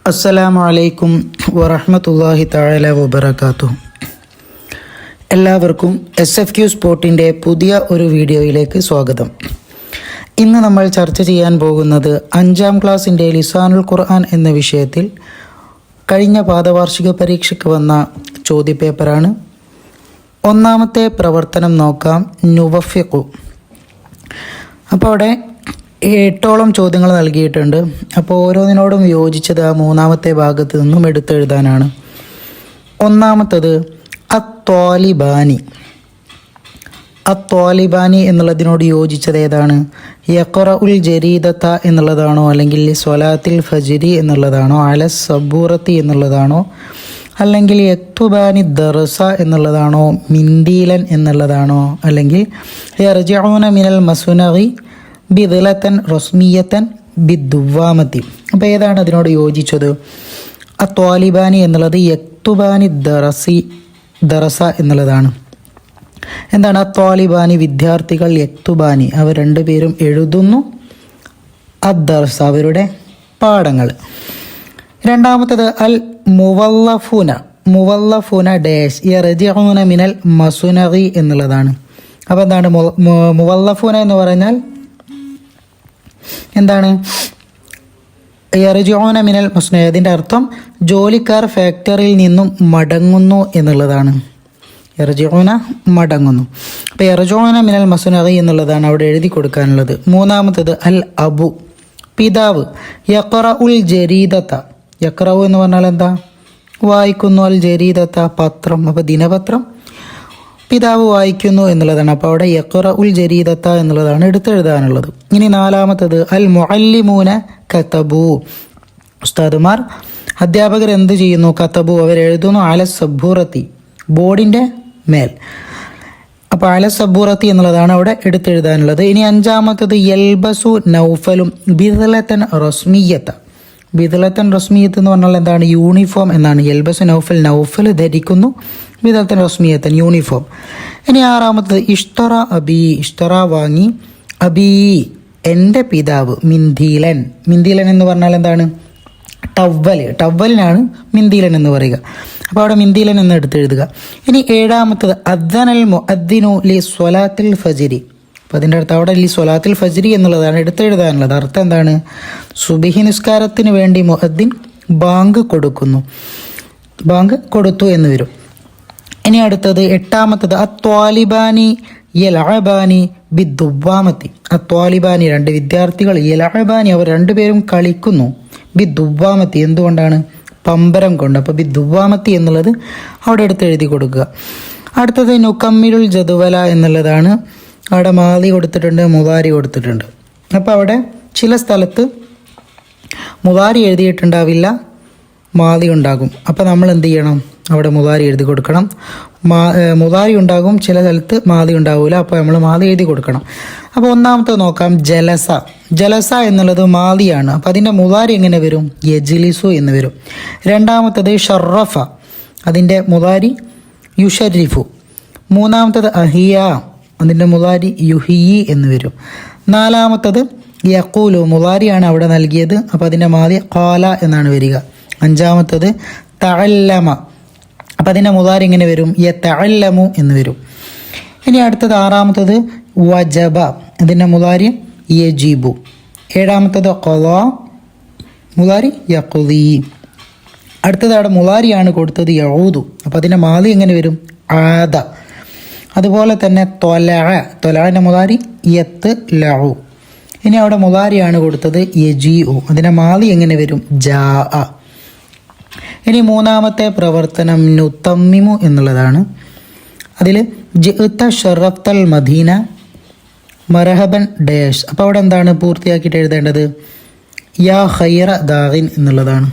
അസ്സലാമു അലൈക്കും വറഹ്മത്തുള്ളാഹി തആല വബറകാതുഹു. എല്ലാവർക്കും SFQ സ്പോർട്ടിൻ്റെ പുതിയ ഒരു വീഡിയോയിലേക്ക് സ്വാഗതം. ഇന്ന് നമ്മൾ ചർച്ച ചെയ്യാൻ പോകുന്നത് 5ാം ക്ലാസ്സിൻ്റെ ലിസാനുൽ ഖുർആൻ എന്ന വിഷയത്തിൽ കഴിഞ്ഞ പാദവാർഷിക പരീക്ഷയ്ക്ക് വന്ന ചോദ്യപേപ്പറാണ്. ഒന്നാമത്തെ പ്രവർത്തനം നോക്കാം, നുവഫിഖു. അപ്പോൾ അവിടെ 8ഓളം ചോദ്യങ്ങൾ നൽകിയിട്ടുണ്ട്. അപ്പോൾ ഓരോന്നിനോടും യോജിച്ചത് ആ മൂന്നാമത്തെ ഭാഗത്ത് നിന്നും എടുത്തെഴുതാനാണ്. ഒന്നാമത്തത് അത്വാലിബാനി. അത്വാലിബാനി എന്നുള്ളതിനോട് യോജിച്ചത് ഏതാണ്? യഖറഉൽ ജരീദത എന്നുള്ളതാണോ, അല്ലെങ്കിൽ സ്വലാത്തിൽ ഫജ്രി എന്നുള്ളതാണോ, അല സബൂറത്തി എന്നുള്ളതാണോ, അല്ലെങ്കിൽ യക്തുബാനി ദർസ എന്നുള്ളതാണോ, മിന്ദീലൻ എന്നുള്ളതാണോ, അല്ലെങ്കിൽ യർജിഊന മിനൽ മസ്നഇ ബിദ്ലത്തൻ റസ്മിയത്തൻ ബിദ്ദുവാമത്തി. അപ്പോൾ ഏതാണ് അതിനോട് യോജിച്ചത്? അത്വാലിബാനി എന്നുള്ളത് യക്തുബാനി ദറസ എന്നുള്ളതാണ്. എന്താണ് അത്വാലിബാനി? വിദ്യാർത്ഥികൾ, യക്തുബാനി അവർ രണ്ടുപേരും എഴുതുന്നു, അദ്ദർസ അവരുടെ പാഠങ്ങൾ. രണ്ടാമത്തത് അൽ മുവല്ലഫൂന ഡാഷ് യർജിഊന മിനൽ മസ്നഇ എന്നുള്ളതാണ്. അപ്പോൾ എന്താണ് മുവല്ലഫൂന എന്ന് പറഞ്ഞാൽ എന്താണ്? യർജിഊന മിനൽ മസ്നഇ, അതിൻ്റെ അർത്ഥം ജോലിക്കാർ ഫാക്ടറിയിൽ നിന്നും മടങ്ങുന്നു എന്നുള്ളതാണ്. യർജിഊന മടങ്ങുന്നു. അപ്പോൾ യർജിഊന മിനൽ മസ്നഇ എന്നുള്ളതാണ് അവിടെ എഴുതി കൊടുക്കാനുള്ളത്. മൂന്നാമത്തത് അൽ അബു, പിതാവ്. യഖറഉൽ ജരീദത. യഖറഉ എന്ന് പറഞ്ഞാൽ എന്താ? വായിക്കുന്നു. അൽ ജരീദത പത്രം, അപ്പോൾ ദിനപത്രം പിതാവ് വായിക്കുന്നു എന്നുള്ളതാണ്. അപ്പോൾ അവിടെ യഖറഉൽ ജരീദത എന്നുള്ളതാണ് എടുത്തെഴുതാനുള്ളത്. ഇനി നാലാമത്തത് അൽ മുഅല്ലിമൂന കതബു. ഉസ്താദുമാർ, അധ്യാപകർ എന്ത് ചെയ്യുന്നു? കതബു അവർ എഴുതുന്നു, അല സബൂറത്തി ബോർഡിൻ്റെ മേൽ. അപ്പോൾ അല സബൂറത്തി എന്നുള്ളതാണ് അവിടെ എടുത്തെഴുതാനുള്ളത്. ഇനി അഞ്ചാമത്തത് യൽബസു നൗഫലും ബിദ്ലത്തൻ റസ്മിയത്ത. ബിദ്ലത്തൻ റസ്മിയത്ത് എന്ന് പറഞ്ഞാൽ എന്താണ്? യൂണിഫോം എന്നാണ്. യൽബസു നൗഫൽ, നൗഫൽ ധരിക്കുന്നു, ബിദ്ലത്തൻ റസ്മിയത്തൻ യൂണിഫോം. ഇനി ആറാമത്തത് ഇഷ്തറ അബി. ഇഷ്തറ വാങ്ങി, അബി എൻ്റെ പിതാവ്, മിന്ദീലൻ. മിന്ദീലൻ എന്ന് പറഞ്ഞാൽ എന്താണ്? ടവ്വലിനാണ് മിന്ദീലൻ എന്ന് പറയുക. അപ്പോൾ അവിടെ മിന്ദീലൻ എന്ന് എടുത്തെഴുതുക. ഇനി ഏഴാമത്തത് അദ്ദനൽ മുഅദ്ദിനു ലി സ്വലാത്തിൽ ഫജ്രി. അപ്പോൾ അതിൻ്റെ അടുത്ത് അവിടെ ലി സ്വലാത്തിൽ ഫജ്രി എന്നുള്ളതാണ് എടുത്തെഴുതാനുള്ളത്. അർത്ഥം എന്താണ്? സുബഹി നിസ്കാരത്തിന് വേണ്ടി മുഅദ്ദിൻ ബാങ്ക് കൊടുത്തു എന്ന് വരും. ഇനി അടുത്തത് എട്ടാമത്തത് അത്വാലിബാനി യലഅബാനി ബിദ്ദുവാമത്തി. അത്വാലിബാനി രണ്ട് വിദ്യാർത്ഥികൾ, യലഅബാനി അവർ രണ്ടുപേരും കളിക്കുന്നു, ബിദ്ദുവാമത്തി എന്തുകൊണ്ടാണ്? പമ്പരം കൊണ്ട്. അപ്പോൾ ബിദ്ദുവാമത്തി എന്നുള്ളത് അവിടെ എടുത്ത് എഴുതി കൊടുക്കുക. അടുത്തത് നുകമ്മിലുൽ ജദ്വല എന്നുള്ളതാണ്. അവിടെ മാദി കൊടുത്തിട്ടുണ്ട്, മുദാരി കൊടുത്തിട്ടുണ്ട്. അപ്പോൾ അവിടെ ചില സ്ഥലത്ത് മുദാരി എഴുതിയിട്ടുണ്ടാവില്ല, മാദി ഉണ്ടാകും. അപ്പോൾ നമ്മൾ എന്ത് ചെയ്യണം? അവിടെ മുദാരി എഴുതി കൊടുക്കണം. മുദാരി ഉണ്ടാകും, ചില സ്ഥലത്ത് മാദി ഉണ്ടാവില്ല, അപ്പോൾ നമ്മൾ മാദി എഴുതി കൊടുക്കണം. അപ്പോൾ ഒന്നാമത്തെ നോക്കാം, ജലസ. ജലസ എന്നുള്ളത് മാദിയാണ്. അപ്പോൾ അതിൻ്റെ മുദാരി എങ്ങനെ വരും? യജ്ലിസു എന്ന് വരും. രണ്ടാമത്തത് ഷറഫ, അതിൻ്റെ മുദാരി യുഷരിഫു. മൂന്നാമത്തത് അഹിയ, അതിൻ്റെ മുദാരി യുഹിയി എന്ന് വരും. നാലാമത്തത് യഖൂലു, മുദാരിയാണ് അവിടെ നൽകിയത്, അപ്പോൾ അതിൻ്റെ മാദി ഖാല എന്നാണ് വരിക. അഞ്ചാമത്തത് തഅല്ലമ, അപ്പം അതിൻ്റെ മുദാരി എങ്ങനെ വരും? യതഅല്ലമു എന്ന് വരും. ഇനി അടുത്തത് ആറാമത്തത് വജബ, അതിൻ്റെ മുദാരി യജീബു. ഏഴാമത്തത് ഖളാ, മുദാരി യഖ്ളി. അടുത്തത് അവിടെ മുദാരിയാണ് കൊടുത്തത് യഊദു, അപ്പോൾ അതിൻ്റെ മാദി എങ്ങനെ വരും? ആദ. അതുപോലെ തന്നെ തൊലഅൻ്റെ മുദാരി യത്ലഉ. ഇനി അവിടെ മുദാരിയാണ് കൊടുത്തത് യജീഉ, അതിൻ്റെ മാദി എങ്ങനെ വരും? ജാഅ. ഇനി മൂന്നാമത്തെ പ്രവർത്തനം നുതമ്മിമു എന്നുള്ളതാണ്. അതിൽ ജിഅ്ത ഷറഫ്തൽ മദീന മർഹബൻ ഡാഷ്. അപ്പോൾ അവിടെ എന്താണ് പൂർത്തിയാക്കിയിട്ട് എഴുതേണ്ടത്? യാ ഖൈറ ദാഇൻ എന്നുള്ളതാണ്.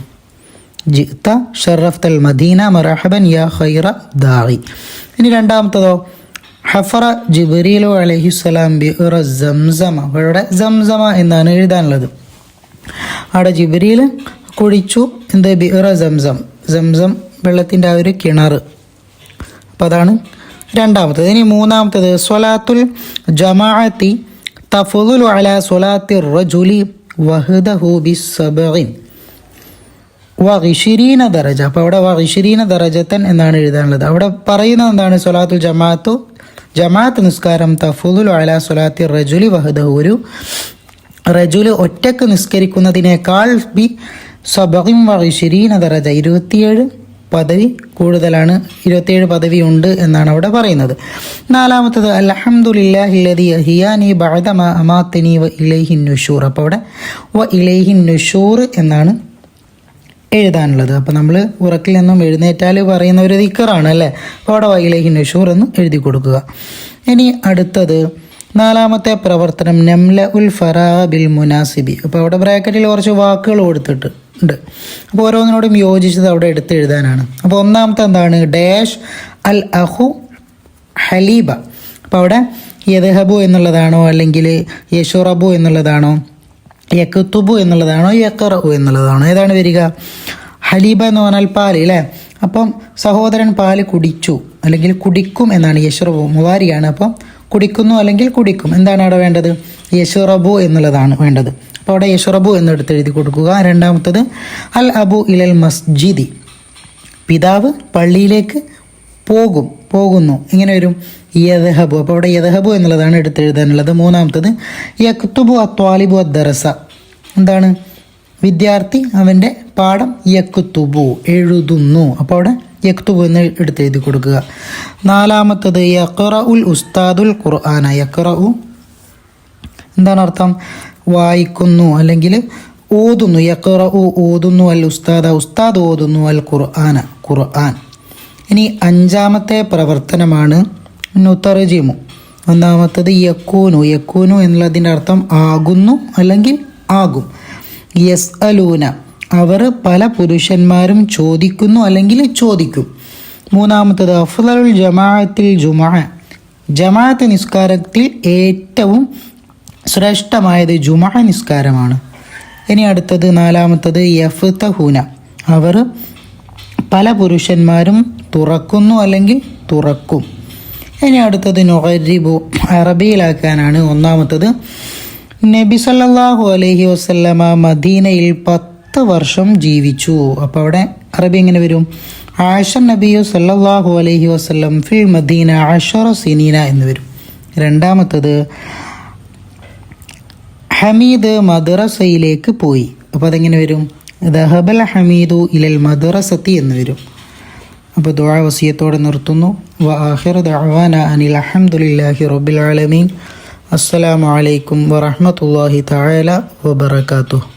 ജിഅ്ത ഷറഫ്തൽ മദീന മർഹബൻ യാ ഖൈറ ദാഇ. ഇനി രണ്ടാമത്തതോ ഹഫറ ജിബ്രീലു അലൈഹിസ്സലാം ബിഇറ സംസമ. അവിടെ സംസമ എന്നാണ് എഴുതാനുള്ളത്. അവിടെ ജിബ്രീൽ കുഴിച്ചു എന്ത്? ബിഇറ സംസം, സംസം വെള്ളത്തിൻ്റെ ആ ഒരു കിണർ. അപ്പോൾ അതാണ് രണ്ടാമത്തത്. ഇനി മൂന്നാമത്തത് സ്വലാത്തുൽ ജമാഅത്തി തഫ്ളുലു അലാ സ്വലാത്തി റജുലി വഹദഹു ബിസ്സബഇൻ വഇശ്രീന ദറജ. അപ്പോൾ അവിടെ വഇശ്രീന ദറജത്തൻ എന്നാണ് എഴുതാനുള്ളത്. അവിടെ പറയുന്നത് എന്താണ്? സ്വലാത്തുൽ ജമാഅത്ത് നിസ്കാരം തഫുദുൽ അലാ സ്വലാത്തി റജുലി വഹദഹു, ഒരു റജുല് ഒറ്റക്ക് നിസ്കരിക്കുന്നതിനേക്കാൾ ബി സബഇൻ വഇശ്രീന ദറജ, 27 പദവി കൂടുതലാണ്, 27 പദവി ഉണ്ട് എന്നാണ് അവിടെ പറയുന്നത്. നാലാമത്തത് അൽഹംദുലില്ലാഹില്ലദീ അഹ്യാനി ബഅദ മാ അമാതനി വ ഇലൈഹിൻ നുശൂർ. അപ്പോൾ അവിടെ വ ഇലൈഹിൻ നുശൂർ എന്നാണ് എഴുതാനുള്ളത്. അപ്പോൾ നമ്മൾ ഉറക്കിൽ നിന്നും എഴുന്നേറ്റാൽ പറയുന്ന ഒരു ദിക്റാണ് അല്ലേ. അപ്പോൾ അവിടെ വ ഇലൈഹിൻ നുശൂർ എന്ന് എഴുതി കൊടുക്കുക. ഇനി അടുത്തത് നാലാമത്തെ പ്രവർത്തനം നംല ഉൽ ഫറാ ബിൽ മുനാസിബി. അപ്പോൾ അവിടെ ബ്രാക്കറ്റിൽ കുറച്ച് വാക്കുകൾ കൊടുത്തിട്ടുണ്ട്. അപ്പോൾ ഓരോന്നിനോടും യോജിച്ചത് അവിടെ എടുത്ത് എഴുതാനാണ്. അപ്പോൾ ഒന്നാമത്തെ എന്താണ്? ഡാഷ് അൽ അഹു ഹലീബ. അപ്പോൾ അവിടെ യദ്ഹബു എന്നുള്ളതാണോ, അല്ലെങ്കിൽ യശുറബു എന്നുള്ളതാണോ, യക്തുബു എന്നുള്ളതാണോ, യഖറഉ എന്നുള്ളതാണോ? ഏതാണ് വരിക? ഹലീബ എന്ന് പറഞ്ഞാൽ പാല് അല്ലേ. അപ്പം സഹോദരൻ പാല് കുടിച്ചു അല്ലെങ്കിൽ കുടിക്കും എന്നാണ്. യശുറബു മുവാരിയാണ്. അപ്പം കുടിക്കുന്നു അല്ലെങ്കിൽ കുടിക്കും. എന്താണ് അവിടെ വേണ്ടത്? യശുറബു എന്നുള്ളതാണ് വേണ്ടത്. അപ്പോൾ അവിടെ യശുറബു എന്നെടുത്ത് എഴുതി കൊടുക്കുക. രണ്ടാമത്തത് അൽ അബു ഇലൽ മസ്ജിദി, പിതാവ് പള്ളിയിലേക്ക് പോകുന്നു. ഇങ്ങനെ വരും യദ്ഹബു. അപ്പോൾ അവിടെ യദ്ഹബു എന്നുള്ളതാണ് എടുത്തെഴുതാനുള്ളത്. മൂന്നാമത്തത് യക്തുബു അത്വാലിബു അദ്ദറസ. എന്താണ്? വിദ്യാർത്ഥി അവൻ്റെ പാഠം യക്തുബു എഴുതുന്നു. അപ്പോൾ അവിടെ യക്തുബു എന്ന് എടുത്തെഴുതി കൊടുക്കുക. നാലാമത്തത് യഖറഉൽ ഉസ്താദുൽ ഖുർആന. യഖറഉ എന്താണ് അർത്ഥം? വായിക്കുന്നു അല്ലെങ്കിൽ ഓതുന്നു. യഖറഉ ഓതുന്നു, അൽ ഉസ്താദ് ഓതുന്നു, അൽ ഖുർആൻ. ഇനി അഞ്ചാമത്തെ പ്രവർത്തനമാണ് നുതർജിമു. ഒന്നാമത്തത് യക്കൂനു എന്നുള്ളതിൻ്റെ അർത്ഥം ആകുന്നു അല്ലെങ്കിൽ ആകും. യസ്അലൂന, അവർ പല പുരുഷന്മാരും ചോദിക്കുന്നു അല്ലെങ്കിൽ ചോദിക്കും. മൂന്നാമത്തത് അഫ്ളലുൽ ജമാഅത്തിൽ ജുമുഅ, ജമാഅത്ത് നിസ്കാരത്തിൽ ഏറ്റവും ശ്രേഷ്ഠമായത് ജുമുഅ നിസ്കാരമാണ്. ഇനി അടുത്തത് നാലാമത്തത് യഫ്തഹൂന, അവർ പല പുരുഷന്മാരും തുറക്കുന്നു അല്ലെങ്കിൽ തുറക്കും. ഇനി അടുത്തത് നുഗരിബു, അറബിയിലാക്കാനാണ്. ഒന്നാമത്തത് നബി സല്ലല്ലാഹു അലൈഹി വസല്ലമ മദീനയിൽ 10 വർഷം ജീവിച്ചു. അപ്പോൾ അവിടെ അറബി എങ്ങനെ വരും? ആഷ നബിയു സല്ലല്ലാഹു അലൈഹി വസല്ലം ഫിൽ മദീന 10 സിനീന എന്ന് വരും. രണ്ടാമത്തത് ഹമീദ് മദ്രസയിലേക്ക് പോയി. അപ്പോൾ അതെങ്ങനെ വരും? ദഹബൽ ഹമീദു ഇലൽ മദ്രസത്തി എന്ന് വരും. അപ്പോൾ ദുആ വസിയത്തോടെ നിർത്തുന്നു. വ ആഖിറു ദഅവാന അനിൽ ഹംദുലില്ലാഹി റബ്ബിൽ ആലമീൻ. അസ്സലാമു അലൈക്കും വറഹ്മത്തുള്ളാഹി തആല വബറകാതുഹു.